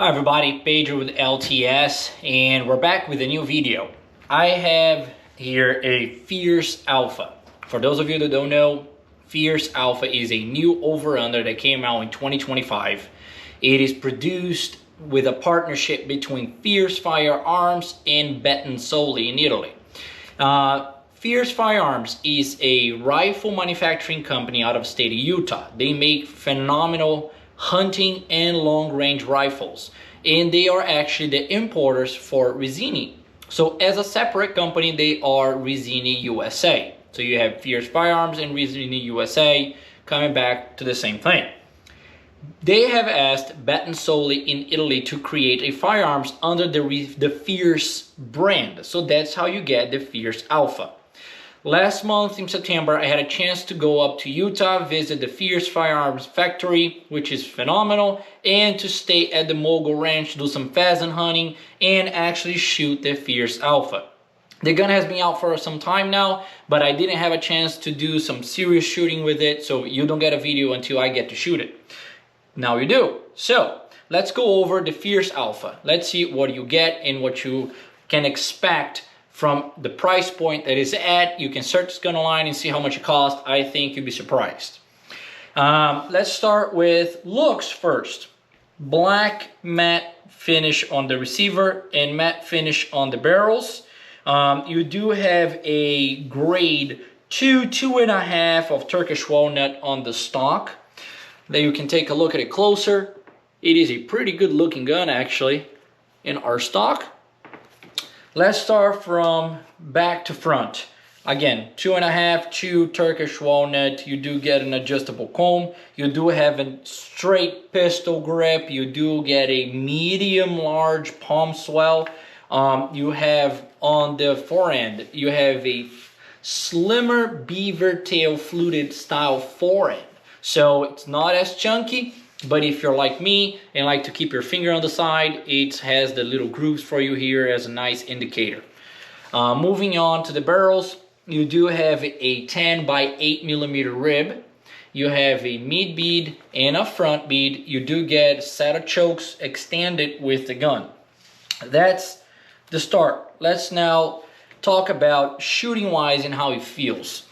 Hi everybody, Pedro with LTS, and we're back with a new video. I have here a Fierce Alpha. For those of you that don't know, Fierce Alpha is a new over-under that came out in 2025. It is produced with a partnership between Fierce Firearms and Bettinsoli in Italy. Fierce Firearms is a rifle manufacturing company out of the state of Utah. They make phenomenal hunting and long-range rifles, and they are actually the importers for Rizzini. So as a separate company, they are Rizzini USA. So you have Fierce Firearms and Rizzini USA coming back to the same thing. They have asked Bettinsoli in Italy to create a firearms under the Fierce brand. So that's how you get the Fierce Alpha. Last month in September, I had a chance to go up to Utah, visit the Fierce Firearms factory, which is phenomenal, and to stay at the Mogul Ranch, do some pheasant hunting, and actually shoot the Fierce Alpha. The gun has been out for some time now, but I didn't have a chance to do some serious shooting with it, so you don't get a video until I get to shoot it. Now you do. So let's go over the Fierce Alpha. Let's see what you get and what you can expect from the price point that is at. You can search this gun online and see how much it costs. I think you'd be surprised. Let's start with looks first. Black matte finish on the receiver and matte finish on the barrels. You do have a grade 2.5 of Turkish walnut on the stock. Then you can take a look at it closer. It is a pretty good looking gun actually in our stock. Let's start from back to front. Again, 2.5 to Turkish walnut. You do get an adjustable comb. You do have a straight pistol grip. You do get a medium large palm swell. You have on the forend, you have a slimmer beaver tail fluted style forend. So it's not as chunky, but if you're like me and like to keep your finger on the side, it has the little grooves for you here as a nice indicator. Moving on to the barrels, you do have a 10 by 8 millimeter rib. You have a mid bead and a front bead. You do get a set of chokes extended with the gun. That's the start. Let's now talk about shooting wise and how it feels.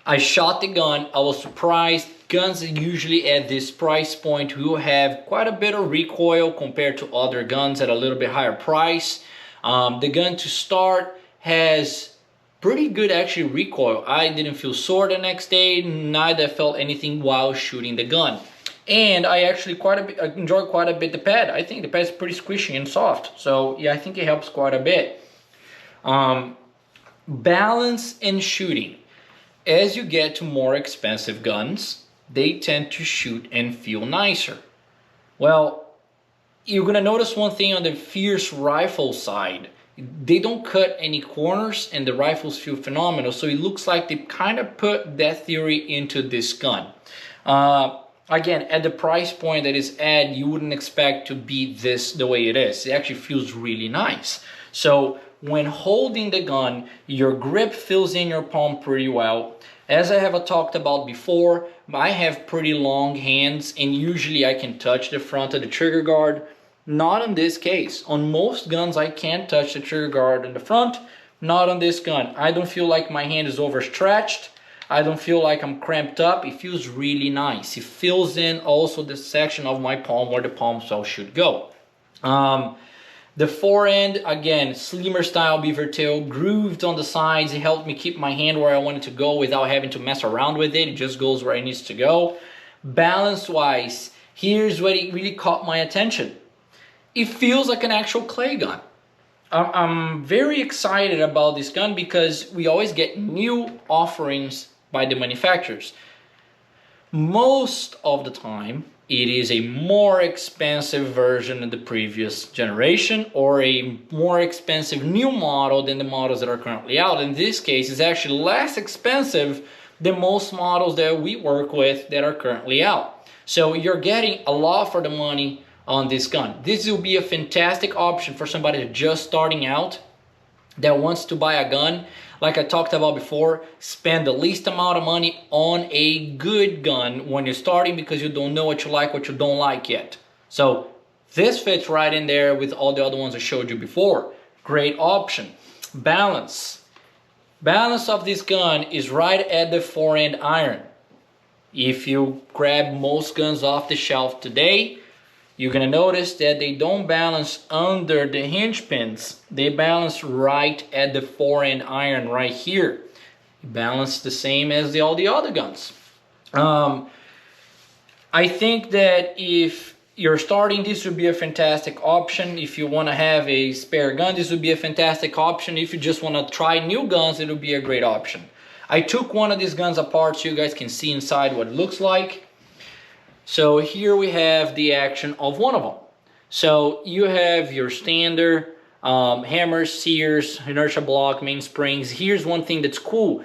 I shot the gun. I was surprised. Guns usually at this price point will have quite a bit of recoil compared to other guns at a little bit higher price. The gun to start has pretty good actually recoil. I didn't feel sore the next day, neither felt anything while shooting the gun. And I actually enjoyed quite a bit the pad. I think the pad is pretty squishy and soft. So yeah, I think it helps quite a bit. Balance in shooting. As you get to more expensive guns, they tend to shoot and feel nicer. Well, you're gonna notice one thing on the Fierce rifle side. They don't cut any corners and the rifles feel phenomenal. So it looks like they kind of put that theory into this gun. Again, at the price point that is at, you wouldn't expect to be this the way it is. It actually feels really nice. So when holding the gun, your grip fills in your palm pretty well. As I have talked about before, I have pretty long hands and usually I can touch the front of the trigger guard. Not in this case. On most guns, I can't touch the trigger guard in the front. Not on this gun. I don't feel like my hand is overstretched. I don't feel like I'm cramped up. It feels really nice. It fills in also the section of my palm where the palm swell should go. The forend, again, slimmer style beaver tail, grooved on the sides. It helped me keep my hand where I wanted to go without having to mess around with it. It just goes where it needs to go. Balance-wise, here's what it really caught my attention. It feels like an actual clay gun. I'm very excited about this gun because we always get new offerings by the manufacturers. Most of the time, it is a more expensive version of the previous generation or a more expensive new model than the models that are currently out. In this case, it's actually less expensive than most models that we work with that are currently out. So you're getting a lot for the money on this gun. This will be a fantastic option for somebody just starting out that wants to buy a gun. Like I talked about before, spend the least amount of money on a good gun when you're starting because you don't know what you like, what you don't like yet. So This fits right in there with all the other ones I showed you before. Great option. Balance. Balance of this gun is right at the fore-end iron. If you grab most guns off the shelf today, you're gonna notice that they don't balance under the hinge pins. They balance right at the fore-end iron right here. Balance the same as all the other guns. I think that if you're starting, this would be a fantastic option. If you want to have a spare gun, this would be a fantastic option. If you just want to try new guns, it would be a great option. I took one of these guns apart so you guys can see inside what it looks like. So here we have the action of one of them. So you have your standard hammers, sears, inertia block, mainsprings. Here's one thing that's cool.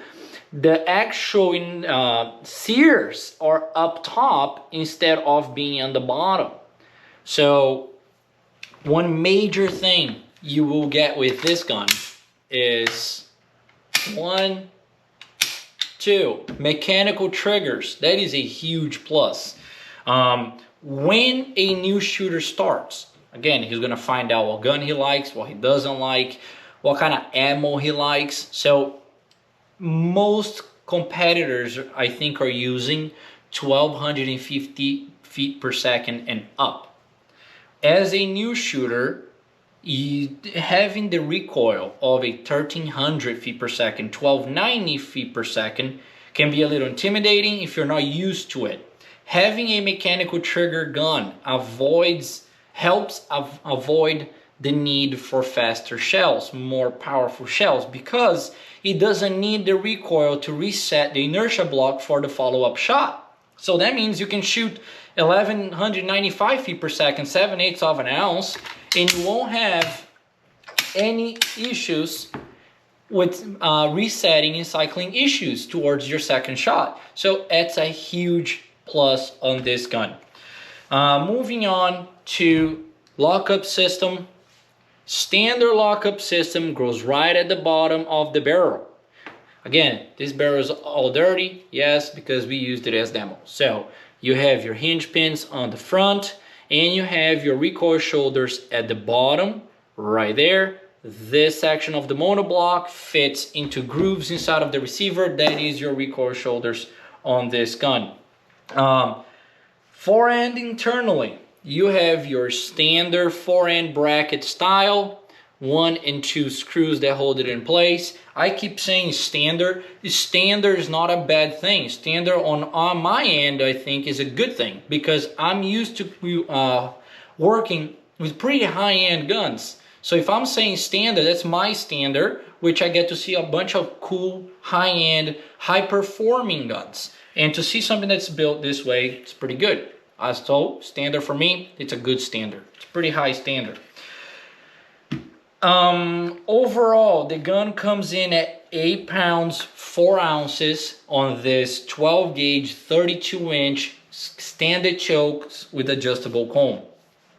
The actual sears are up top instead of being on the bottom. So one major thing you will get with this gun is 1, 2 mechanical triggers. That is a huge plus. When a new shooter starts, again, he's gonna find out what gun he likes, what he doesn't like, what kind of ammo he likes. So most competitors, I think, are using 1250 feet per second and up. As a new shooter, having the recoil of a 1300 feet per second, 1290 feet per second can be a little intimidating if you're not used to it. Having a mechanical trigger gun helps avoid the need for faster shells, more powerful shells, because it doesn't need the recoil to reset the inertia block for the follow-up shot. So that means you can shoot 1195 feet per second, 7/8 of an ounce, and you won't have any issues with resetting and cycling issues towards your second shot. So that's a huge plus on this gun. Moving on to lockup system. Standard lockup system goes right at the bottom of the barrel. Again, this barrel is all dirty, yes, because we used it as demo. So you have your hinge pins on the front, and you have your recoil shoulders at the bottom, right there. This section of the monoblock fits into grooves inside of the receiver. That is your recoil shoulders on this gun. Fore-end internally, you have your standard fore-end bracket style, 1 and 2 screws that hold it in place. I keep saying standard. Standard is not a bad thing. Standard on my end, I think, is a good thing, because I'm used to working with pretty high-end guns. So if I'm saying standard, that's my standard, which I get to see a bunch of cool, high-end, high-performing guns. And to see something that's built this way, it's pretty good. So standard for me, it's a good standard. It's pretty high standard. Overall, the gun comes in at 8 pounds 4 ounces on this 12 gauge 32-inch standard chokes with adjustable comb.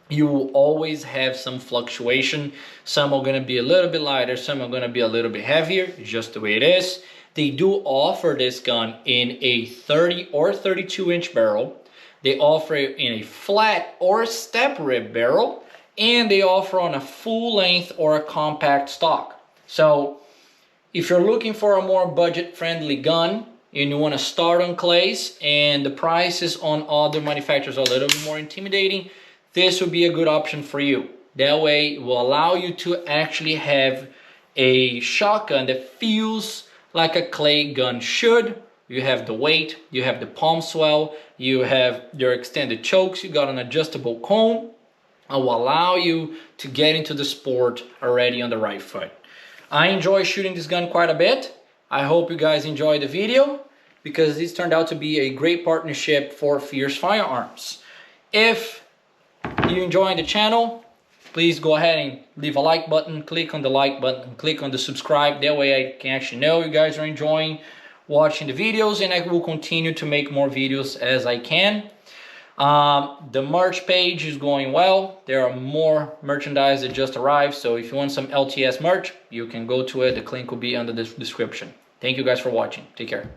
You will always have some fluctuation. Some are going to be a little bit lighter, some are going to be a little bit heavier, just the way it is. They do offer this gun in a 30 or 32-inch barrel. They offer it in a flat or step rib barrel, and they offer on a full length or a compact stock. So if you're looking for a more budget friendly gun and you want to start on clays and the prices on other manufacturers are a little bit more intimidating, this would be a good option for you. That way it will allow you to actually have a shotgun that feels like a clay gun should. You have the weight, you have the palm swell, you have your extended chokes, you got an adjustable comb. It will allow you to get into the sport already on the right foot. I enjoy shooting this gun quite a bit. I hope you guys enjoyed the video, because this turned out to be a great partnership for Fierce Firearms. If you're enjoying the channel, please go ahead and leave a like button, click on the like button, click on the subscribe. That way I can actually know you guys are enjoying watching the videos, and I will continue to make more videos as I can. The merch page is going well. There are more merchandise that just arrived, so if you want some LTS merch, you can go to it. The link will be under the description. Thank you guys for watching. Take care.